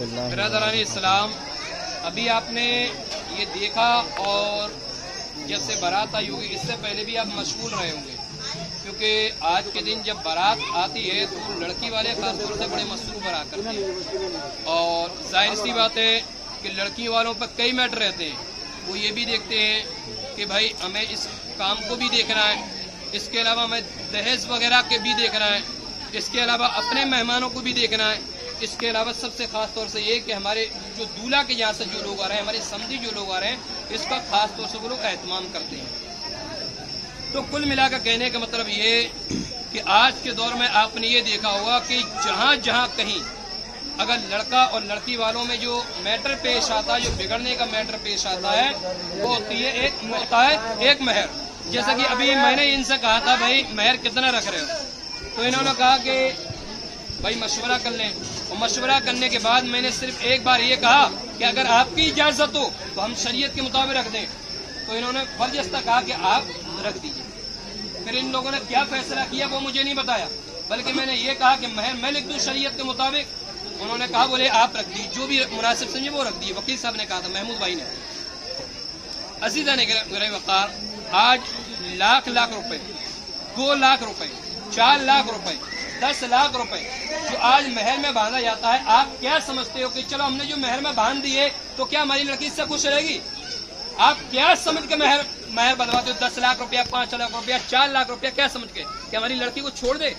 रहमतुल्लाहि। बिरादरानी इस्लाम, अभी आपने ये देखा और जब से बारात आई होगी, इससे पहले भी आप मशगूल रहे होंगे, क्योंकि आज के दिन जब बारात आती है तो लड़की वाले खासतौर से बड़े मसरूफ रहा करते हैं। और जाहिर सी बात है कि लड़की वालों पर कई मैटर रहते हैं। वो ये भी देखते हैं कि भाई हमें इस काम को भी देखना है, इसके अलावा हमें दहेज वगैरह के भी देखना है, इसके अलावा अपने मेहमानों को भी देखना है, इसके अलावा सबसे खास तौर से ये कि हमारे जो दूल्हा के यहाँ से जो लोग आ रहे हैं, हमारे समधी जो लोग आ रहे हैं, इसका खास तौर से वो लोग एहतमाम करते हैं। तो कुल मिलाकर कहने का मतलब ये कि आज के दौर में आपने ये देखा होगा कि जहाँ जहाँ कहीं अगर लड़का और लड़की वालों में जो मैटर पेश आता है, जो बिगड़ने का मैटर पेश आता है, वो होती है एक महर। जैसा कि अभी मैंने इनसे कहा था भाई महर कितना रख रहे हो, तो इन्होंने कहा कि भाई मशवरा कर लें। और मशवरा करने के बाद मैंने सिर्फ एक बार ये कहा कि अगर आपकी इजाजत हो तो हम शरीयत के मुताबिक रख दें, तो इन्होंने बर्जस्ता कहा कि आप रख दीजिए। फिर इन लोगों ने क्या फैसला किया वो मुझे नहीं बताया, बल्कि मैंने ये कहा कि महर मैं लिख दूं शरीयत के मुताबिक। उन्होंने कहा बोले आप रख दीजिए, जो भी मुनासिब समझे वो रख दिए। वकील साहब ने कहा था, महमूद भाई ने। अजीजा ने गिरह वकार, आज लाख लाख रुपए, 2 लाख रुपए, 4 लाख रुपए, 10 लाख रुपए जो आज महर में बांधा जाता है, आप क्या समझते हो कि चलो हमने जो महर में बांध दिए तो क्या हमारी लड़की इससे खुश रहेगी? आप क्या समझ के महर बंधवाते हो? 10 लाख रुपया, 5 लाख रुपया, 4 लाख रुपया, क्या समझ के कि हमारी लड़की को छोड़ दे?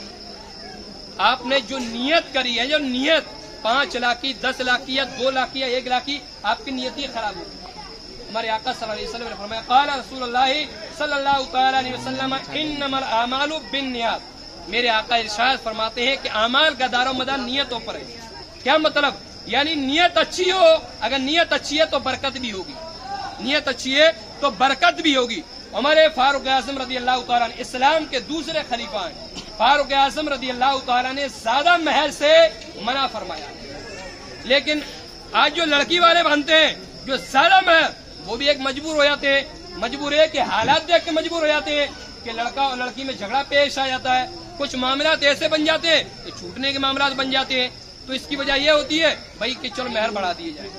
आपने जो नियत करी है, जो नियत 5 लाख की, 10 लाख की या 2 लाख की या 1 लाख की, आपकी नियत ही खराब होगी। हमारे आका सल्लल्लाहु अलैहि वसल्लम ने फरमाया, क़ाला रसूलुल्लाह सल्लल्लाहु तआला अलैहि वसल्लम इन्नमल आमालु बिन्नियात। मेरे आका इरशाद फरमाते हैं कि अमाल का दारो मदार नियतों पर है। क्या मतलब? यानी नियत अच्छी हो, अगर नियत अच्छी है तो बरकत भी होगी, नियत अच्छी है तो बरकत भी होगी। हमारे फारूक आज़म रज़ी अल्लाह तआला ने, इस्लाम के दूसरे खलीफा हैं, फारूक आज़म रज़ी अल्लाह तआला ने ज्यादा महर से मना फरमाया। लेकिन आज जो लड़की वाले बनते हैं जो ज्यादा महर, वो भी एक मजबूर हो जाते हैं। मजबूर है कि हालात देख के मजबूर हो जाते हैं कि लड़का और लड़की में झगड़ा पेश आ जाता है, कुछ मामला ऐसे बन जाते हैं कि छूटने के मामला बन जाते हैं। तो इसकी वजह यह होती है भाई कि चलो महर बढ़ा दिए जाए।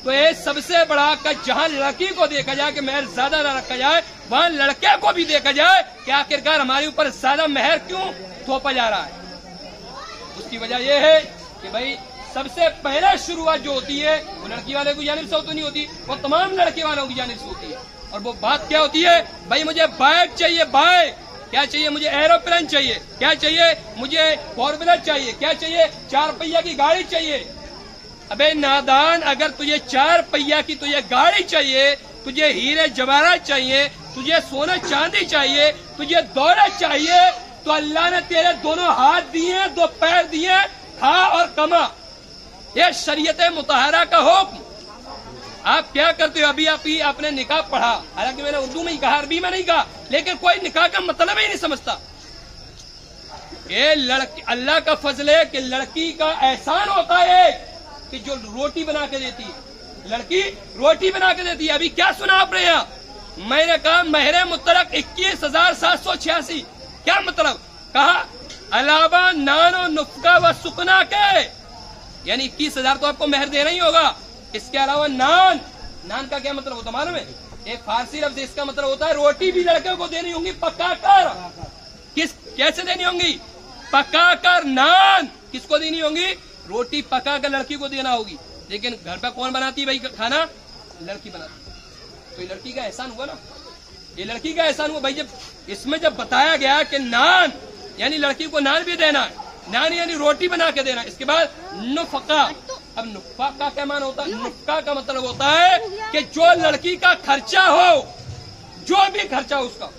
तो ये सबसे बड़ा का जहाँ लड़की को देखा जाए कि महर ज्यादा न रखा जाए, वहाँ लड़के को भी देखा जाए कि आखिरकार हमारे ऊपर ज्यादा महर क्यों थोपा जा रहा है। उसकी वजह यह है कि भाई सबसे पहले शुरुआत जो होती है वो लड़की वाले की जानिब से तो नहीं होती, वो तमाम लड़के वालों की जानिब से होती है। और वो बात क्या होती है? भाई मुझे बाइक चाहिए, बाइक क्या चाहिए? मुझे एरोप्लेन चाहिए, क्या चाहिए? मुझे 4 व्हीलर चाहिए, क्या चाहिए? 4 पहिया की गाड़ी चाहिए। अबे नादान, अगर तुझे 4 पहिया की तुझे गाड़ी चाहिए, तुझे हीरे जवाहरात चाहिए, तुझे सोना चांदी चाहिए, तुझे दौलत चाहिए, तो अल्लाह ने तेरे दोनों हाथ दिए, 2 पैर दिए, खा और कमा। ये शरीयत मुतहरा का हुक्म। आप क्या करते हो? अभी आपने निकाह पढ़ा, हालांकि मैंने उर्दू में ही कहा, अरबी में नहीं कहा, लेकिन कोई निकाह का मतलब ही नहीं समझता। ये लड़की, अल्लाह का फजल है कि लड़की का एहसान होता है कि जो रोटी बना के देती है, लड़की रोटी बना के देती है। अभी क्या सुना आपने यहाँ? मैंने कहा महरे मुतलक 21,786। क्या मतलब? कहा अलावा नानो नुफ्का व सुकना के, यानी 21,000 तो आपको महर देना ही होगा। इसके अलावा नान, नान का क्या मतलब होता मालूम है? एक फारसी लफ्ज, इसका मतलब होता है रोटी भी लड़के को देनी होंगी पकाकर। कैसे देनी होंगी? पकाकर। नान किसको देनी होंगी? रोटी पकाकर लड़की को देना होगी। लेकिन घर पर कौन बनाती है भाई खाना? लड़की बनाती है। तो ये लड़की का एहसान हुआ ना, ये लड़की का एहसान हुआ भाई। जब इसमें जब बताया गया कि नान यानी लड़की को नान भी देना है, नान यानी रोटी बना के देना। इसके बाद नुफका। अब नुफका का क्या मान होता है? नुफका का मतलब होता है कि जो लड़की का खर्चा हो, जो भी खर्चा हो उसका,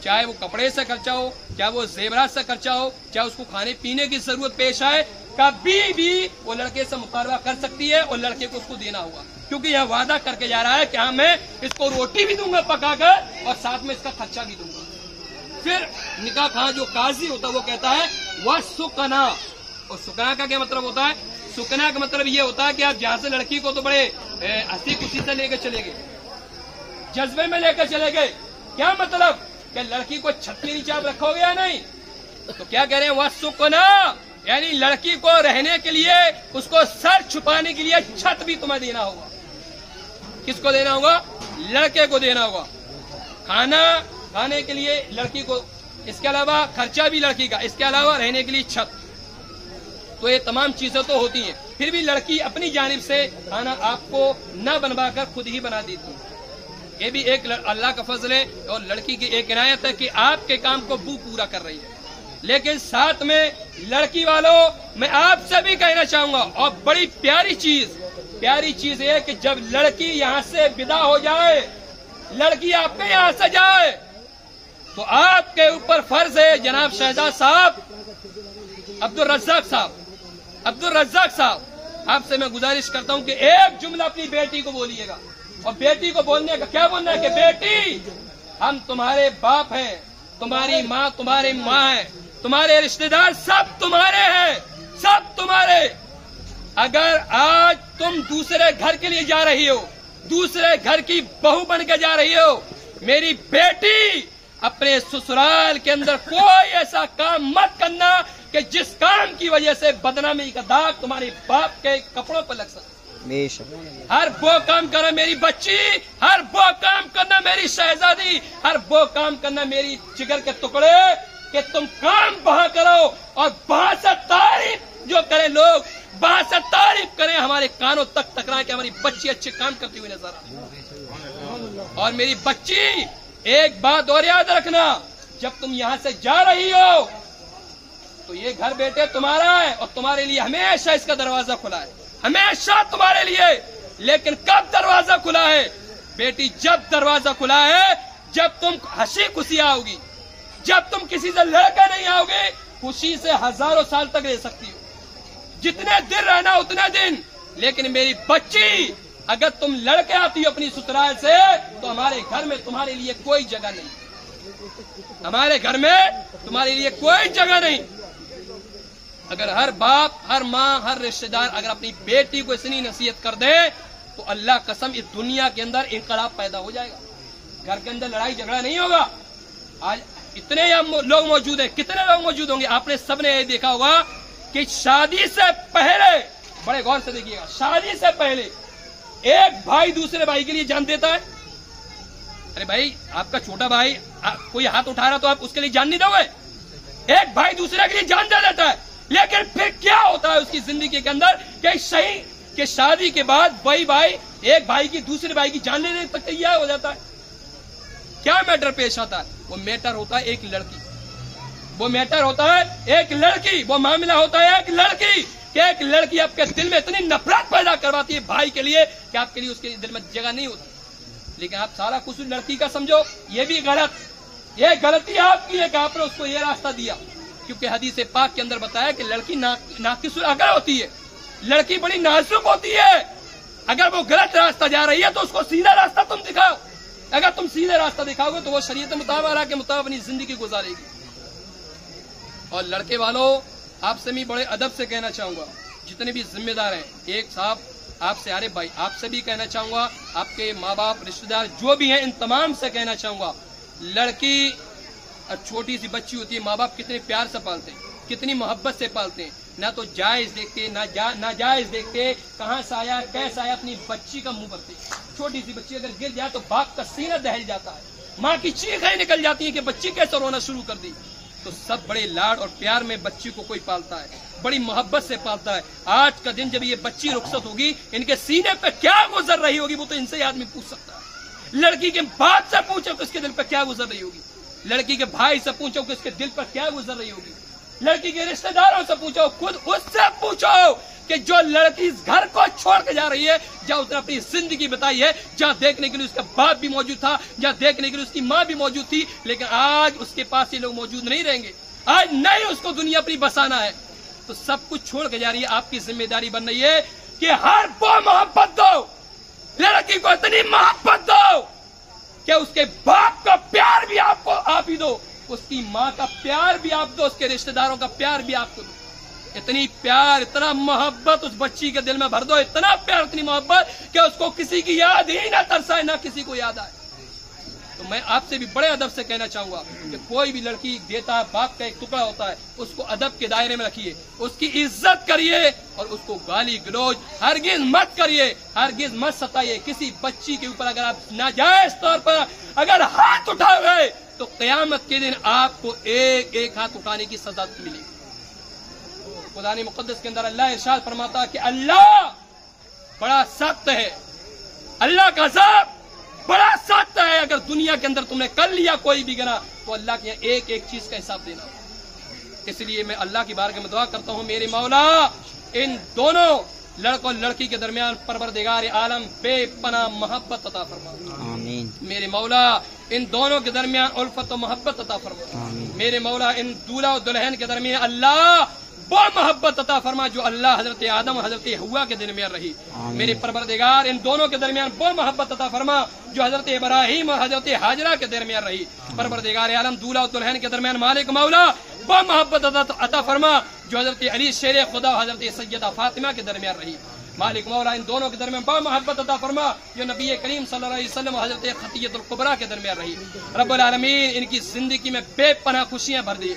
चाहे वो कपड़े से खर्चा हो, चाहे वो जेवरात से खर्चा हो, चाहे उसको खाने पीने की जरूरत पेश आए, कभी भी वो लड़के से मुकाबला कर सकती है और लड़के को उसको देना होगा। क्योंकि यह वादा करके जा रहा है कि हाँ मैं इसको रोटी भी दूंगा पकाकर और साथ में इसका खर्चा भी दूंगा। फिर निकाह खां जो काजी होता है वो कहता है वह सुकना। और सुकना का क्या मतलब होता है? सुकना का मतलब ये होता है कि आप जहाँ से लड़की को तो बड़े हंसी खुशी से लेकर चले गए, जज्बे में लेकर चले गए। क्या मतलब? कि लड़की को छत के नीचे आप रखोगे या नहीं? तो क्या कह रहे हैं? वह सुकना, यानी लड़की को रहने के लिए, उसको सर छुपाने के लिए छत भी तुम्हें देना होगा। किसको देना होगा? लड़के को देना होगा। खाना खाने के लिए लड़की को, इसके अलावा खर्चा भी लड़की का, इसके अलावा रहने के लिए छत। तो ये तमाम चीजें तो होती हैं, फिर भी लड़की अपनी जानिब से खाना आपको न बनवा कर खुद ही बना देती है। ये भी एक अल्लाह का फजल है और लड़की की एक इनायत है कि आपके काम को वो पूरा कर रही है। लेकिन साथ में लड़की वालों, मैं आपसे भी कहना चाहूंगा, और बड़ी प्यारी चीज है कि जब लड़की यहाँ से विदा हो जाए, लड़की आपके यहाँ से जाए, तो आपके ऊपर फर्ज है जनाब शहजाद साहब, अब्दुल रज्जाक साहब, आपसे मैं गुजारिश करता हूं कि एक जुमला अपनी बेटी को बोलिएगा। और बेटी को बोलने का क्या बोलना है कि बेटी, हम तुम्हारे बाप हैं, तुम्हारी माँ तुम्हारी माँ है, तुम्हारे रिश्तेदार सब तुम्हारे हैं, सब तुम्हारे। अगर आज तुम दूसरे घर के लिए जा रही हो, दूसरे घर की बहू बन के जा रही हो, मेरी बेटी अपने ससुराल के अंदर कोई ऐसा काम मत करना कि जिस काम की वजह से बदनामी का दाग तुम्हारे बाप के कपड़ों पर लग सके। हर वो काम करना मेरी बच्ची, हर वो काम करना मेरी शहजादी, हर वो काम करना मेरी जिगर के टुकड़े कि तुम काम वहां करो और वहां से तारीफ जो करें लोग, वहां से तारीफ करें, हमारे कानों तक टकराए कि हमारी बच्ची अच्छे काम करती हुई नजर आए। और मेरी बच्ची, एक बात और याद रखना, जब तुम यहां से जा रही हो तो ये घर बेटे तुम्हारा है और तुम्हारे लिए हमेशा इसका दरवाजा खुला है, हमेशा तुम्हारे लिए। लेकिन कब दरवाजा खुला है बेटी? जब दरवाजा खुला है जब तुम हंसी खुशी आओगी, जब तुम किसी से लड़के नहीं आओगे, खुशी से हजारों साल तक रह सकती हो, जितने दिन रहना उतने दिन। लेकिन मेरी बच्ची, अगर तुम लड़के आती हो अपनी ससुराल से, तो हमारे घर में तुम्हारे लिए कोई जगह नहीं, हमारे घर में तुम्हारे लिए कोई जगह नहीं। अगर हर बाप, हर माँ, हर रिश्तेदार अगर अपनी बेटी को इतनी नसीहत कर दे, तो अल्लाह कसम इस दुनिया के अंदर इनकलाब पैदा हो जाएगा। घर के अंदर लड़ाई झगड़ा नहीं होगा। आज इतने लोग मौजूद हैं, कितने लोग मौजूद होंगे, आपने सबने ये देखा होगा कि शादी से पहले, बड़े गौर से देखिएगा, शादी से पहले एक भाई दूसरे भाई के लिए जान देता है। अरे भाई, आपका छोटा भाई कोई हाथ उठा रहा तो आप उसके लिए जान नहीं दोगे? एक भाई दूसरे के लिए जान दे देता है। लेकिन फिर क्या होता है उसकी जिंदगी के अंदर कि सही कि शादी के बाद वही भाई एक भाई की दूसरे भाई की जान लेने तक तैयार हो जाता है। क्या मैटर पेश आता है? वो मैटर होता है एक लड़की, वो मैटर होता है एक लड़की, वो मामला होता है एक लड़की कि एक लड़की आपके दिल में इतनी नफरत पैदा करवाती है भाई के लिए कि आपके लिए उसके दिल में जगह नहीं होती। लेकिन आप सारा कुछ लड़की का समझो, ये भी गलत, ये गलती आपकी है कि आपने उसको ये रास्ता दिया। क्योंकि हदीस पाक के अंदर बताया कि लड़की नाकिसुल अकल होती है, लड़की बड़ी नाजुक होती है। अगर वो गलत रास्ता जा रही है तो उसको सीधा रास्ता तुम दिखाओ। अगर तुम सीधे रास्ता दिखाओगे तो वो शरीयत मुताबिक के मुताबिक अपनी जिंदगी गुजारेगी। और लड़के वालों, आपसे भी बड़े अदब से कहना चाहूंगा, जितने भी जिम्मेदार हैं, एक साहब आपसे, अरे भाई आपसे भी कहना चाहूंगा, आपके माँ बाप रिश्तेदार जो भी हैं, इन तमाम से कहना चाहूंगा, लड़की छोटी सी बच्ची होती है, माँ बाप कितने प्यार से पालते हैं, कितनी मोहब्बत से पालते हैं, ना तो जायज देखते ना जायज देखते, कहाँ से आया कैसा आया, अपनी बच्ची का मुंह भरते। छोटी सी बच्ची अगर गिर जाए तो बाप का सीना दहल जाता है, माँ की चीखें निकल जाती है कि बच्ची कैसे रोना शुरू कर दी। तो सब बड़े लाड और प्यार में बच्ची को कोई पालता है, बड़ी मोहब्बत से पालता है। आज का दिन जब ये बच्ची रुखसत होगी, इनके सीने पे क्या गुजर रही होगी वो तो इनसे आदमी पूछ सकता है। लड़की के बाप से पूछो कि उसके दिल पर क्या गुजर रही होगी, लड़की के भाई से पूछो कि उसके दिल पर क्या गुजर रही होगी, लड़की के रिश्तेदारों से पूछो, खुद उससे पूछो कि जो लड़की इस घर को छोड़ के जा रही है, जहाँ उसने अपनी जिंदगी बताई है, जहाँ देखने के लिए उसका बाप भी मौजूद था, जहाँ देखने के लिए उसकी माँ भी मौजूद थी, लेकिन आज उसके पास ये लोग मौजूद नहीं रहेंगे, आज नहीं उसको दुनिया पर बसाना है, तो सब कुछ छोड़ के जा रही है। आपकी जिम्मेदारी बन रही है कि हर वो मोहब्बत दो, लड़की को इतनी मोहब्बत दो कि उसके बाप का प्यार भी आपको आप ही दो, उसकी माँ का प्यार भी आप दो, उसके रिश्तेदारों का प्यार भी आपको दो। इतनी प्यार, इतना मोहब्बत उस बच्ची के दिल में भर दो, इतना प्यार, इतनी मोहब्बत कि उसको किसी की याद ही ना तरसाए, ना किसी को याद आए। تو میں آپ سے بھی بڑے ادب سے کہنا چاہوں گا کہ کوئی بھی لڑکی دیتا باپ کا ایک ٹکڑا ہوتا ہے، اس کو ادب کے دائرے میں رکھیے، اس کی عزت کریے اور اس کو گالی گلوچ ہرگز مت کریے، ہرگز مت ستائیے۔ کسی بچی کے اوپر اگر آپ ناجائز طور پر اگر ہاتھ اٹھاوے تو قیامت کے دن آپ کو ایک ایک ہاتھ اٹھانے کی سزا ملے گی۔ قرآن مقدس کے اندر اللہ ارشاد فرماتا ہے کہ اللہ بڑا سخت ہے، اللہ کا عذاب بڑا سخت ہے۔ اگر دنیا کے اندر تم نے کر لیا کوئی بھی گناہ تو اللہ کے یہاں ایک ایک چیز کا حساب دینا۔ اس لیے میں اللہ کی بارگاہ میں دعا کرتا ہوں، میرے مولا ان دونوں لڑکوں لڑکی کے درمیان پروردگار عالم بے پناہ محبت عطا فرما۔ آمین۔ میرے مولا ان دونوں کے درمیان الفت و محبت عطا فرما۔ آمین۔ میرے مولا ان دولہا و دلہن کے درمیان اللہ وہ محبت عطا فرما جو اللہ حضرت آدم و حضرت حوا کے درمیان رہی۔ میرے پروردگار ان دونوں کے درمیان وہ محبت عطا فرما جو حضرت ابراہیم اور حضرت حاجرہ کے درمیان رہی۔ پروردگار عالم دولہا و دلہن کے درمیان مالک مولا وہ محبت عطا فرما جو حضرت علی شیر خدا و حضرت سیدہ فاطمہ کے درمیان رہی۔ مالک مولا ان دونوں کے درمیان با محبت عطا فرما جو نبی کریم صلی اللہ علیہ وسلم و حضرت خدیجہ الکبریٰ کے درمیان رہی۔ رب العالمین ان کی زندگی میں بے پناہ خوشیاں بھر دی۔